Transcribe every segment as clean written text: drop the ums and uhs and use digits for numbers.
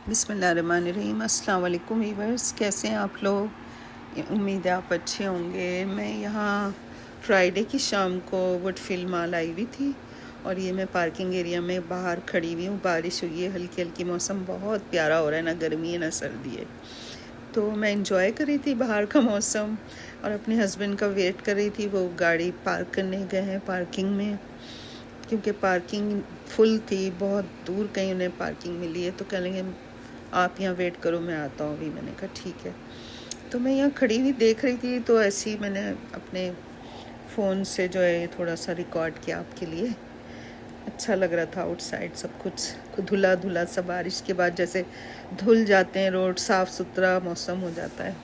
बिस्मिल्लाहिर्रहमानिर्रहीम। अस्सलाम वालेकुम वीवर्स, कैसे हैं आप लोग? उम्मीद है आप अच्छे होंगे। मैं यहाँ फ्राइडे की शाम को वुडफील्ड मॉल आई हुई थी और ये मैं पार्किंग एरिया में बाहर खड़ी हुई हूँ। बारिश हुई है हल्की हल्की, मौसम बहुत प्यारा हो रहा है, ना गर्मी है ना सर्दी है। तो मैं इंजॉय कर रही थी बाहर का मौसम और अपने हस्बैंड का वेट कर रही थी। वो गाड़ी पार्क करने गए हैं पार्किंग में, क्योंकि पार्किंग फुल थी, बहुत दूर कहीं उन्हें पार्किंग मिली है। तो कह लेंगे आप यहाँ वेट करो, मैं आता हूँ अभी। मैंने कहा ठीक है। तो मैं यहाँ खड़ी हुई देख रही थी, तो ऐसे ही मैंने अपने फ़ोन से जो है थोड़ा सा रिकॉर्ड किया आपके लिए। अच्छा लग रहा था आउटसाइड सब कुछ धुला धुला सा, बारिश के बाद जैसे धुल जाते हैं रोड, साफ़ सुथरा मौसम हो जाता है।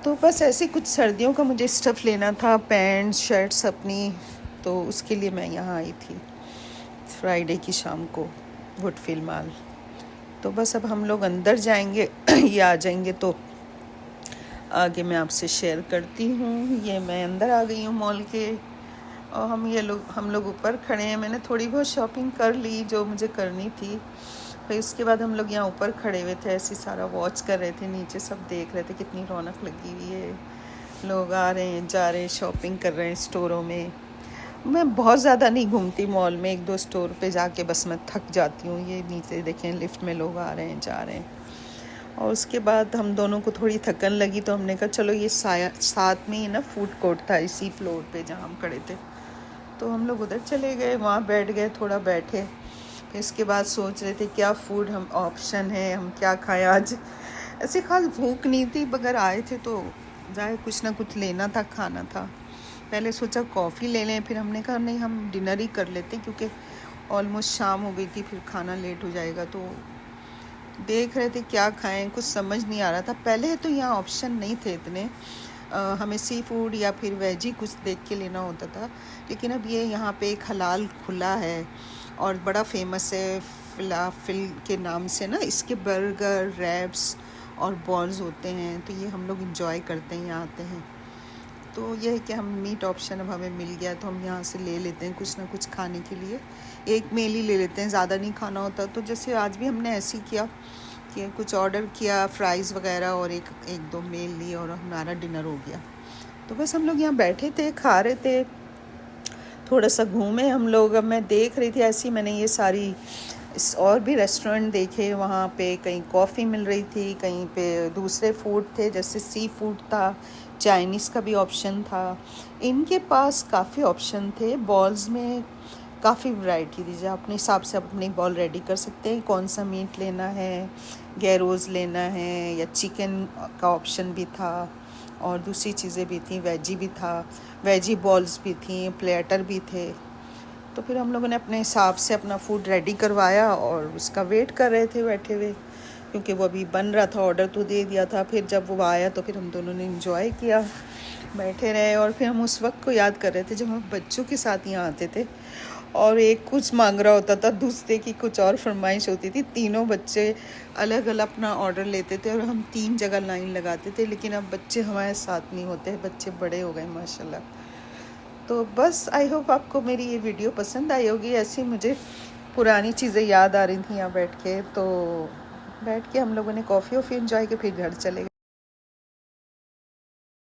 तो बस ऐसे कुछ सर्दियों का मुझे स्टफ़ लेना था, पैंट शर्ट्स अपनी, तो उसके लिए मैं यहाँ आई थी फ्राइडे की शाम को वुडफील्ड मॉल। तो बस अब हम लोग अंदर जाएंगे ये आ जाएंगे तो आगे मैं आपसे शेयर करती हूँ। ये मैं अंदर आ गई हूँ मॉल के और हम लोग ऊपर खड़े हैं। मैंने थोड़ी बहुत शॉपिंग कर ली जो मुझे करनी थी। फिर उसके बाद हम लोग यहाँ ऊपर खड़े हुए थे, ऐसे सारा वॉच कर रहे थे, नीचे सब देख रहे थे कितनी रौनक लगी हुई है। लोग आ रहे हैं जा रहे हैं, शॉपिंग कर रहे हैं स्टोरों में। मैं बहुत ज़्यादा नहीं घूमती मॉल में, एक दो स्टोर पे जाके बस मैं थक जाती हूँ। ये नीचे देखें लिफ्ट में लोग आ रहे हैं जा रहे हैं। और उसके बाद हम दोनों को थोड़ी थकन लगी तो हमने कहा चलो ये साथ में ही ना फूड कोर्ट था इसी फ्लोर पे जहाँ हम खड़े थे, तो हम लोग उधर चले गए, वहाँ बैठ गए, थोड़ा बैठे। फिर इसके बाद सोच रहे थे क्या फूड हम ऑप्शन है, हम क्या खाएं आज। ऐसे खास भूख नहीं थी, मगर आए थे तो जाए कुछ ना कुछ लेना था, खाना था। पहले सोचा कॉफ़ी ले लें, फिर हमने कहा नहीं हम डिनर ही कर लेते क्योंकि ऑलमोस्ट शाम हो गई थी, फिर खाना लेट हो जाएगा। तो देख रहे थे क्या खाएं, कुछ समझ नहीं आ रहा था। पहले तो यहाँ ऑप्शन नहीं थे इतने, हमें सी फूड या फिर वेज ही कुछ देख के लेना होता था। लेकिन अब ये यहाँ पे एक हलाल खुला है और बड़ा फेमस है फिलाफिल के नाम से ना। इसके बर्गर रैप्स और बॉल्स होते हैं, तो ये हम लोग इंजॉय करते हैं, यहाँ आते हैं। तो यह है कि हम मीट ऑप्शन अब हमें मिल गया तो हम यहाँ से ले लेते हैं कुछ ना कुछ खाने के लिए। एक मेल ही ले लेते हैं, ज़्यादा नहीं खाना होता। तो जैसे आज भी हमने ऐसे ही किया कि कुछ ऑर्डर किया, फ्राइज़ वगैरह, और एक दो मेल लिए और हमारा डिनर हो गया। तो बस हम लोग यहाँ बैठे थे, खा रहे थे, थोड़ा सा घूमे हम लोग। अब मैं देख रही थी ऐसी, मैंने ये सारी और भी रेस्टोरेंट देखे। वहाँ पे कहीं कॉफ़ी मिल रही थी, कहीं पे दूसरे फूड थे, जैसे सी फूड था, चाइनीज़ का भी ऑप्शन था। इनके पास काफ़ी ऑप्शन थे। बॉल्स में काफ़ी वैरायटी थी, जो अपने हिसाब से आप अपनी बॉल रेडी कर सकते हैं, कौन सा मीट लेना है, गैरोज़ लेना है या चिकन का ऑप्शन भी था। और दूसरी चीज़ें भी थी, वेजी भी था, वेजी बॉल्स भी थी, प्लेटर भी थे। तो फिर हम लोगों ने अपने हिसाब से अपना फ़ूड रेडी करवाया और उसका वेट कर रहे थे बैठे हुए, क्योंकि वो अभी बन रहा था। ऑर्डर तो दे दिया था, फिर जब वो आया तो फिर हम दोनों ने इंजॉय किया, बैठे रहे। और फिर हम उस वक्त को याद कर रहे थे जब हम बच्चों के साथ यहाँ आते थे और एक कुछ मांग रहा होता था, दूसरे की कुछ और फरमाइश होती थी। तीनों बच्चे अलग अलग अपना ऑर्डर लेते थे और हम 3 जगह लाइन लगाते थे। लेकिन अब बच्चे हमारे साथ नहीं होते, बच्चे बड़े हो गए माशाल्लाह। तो बस आई होप आपको मेरी ये वीडियो पसंद आई होगी। ऐसी मुझे पुरानी चीज़ें याद आ रही थी यहाँ बैठ के, तो बैठ के हम लोगों ने कॉफ़ी वॉफ़ी एंजॉय की, फिर घर चले गए।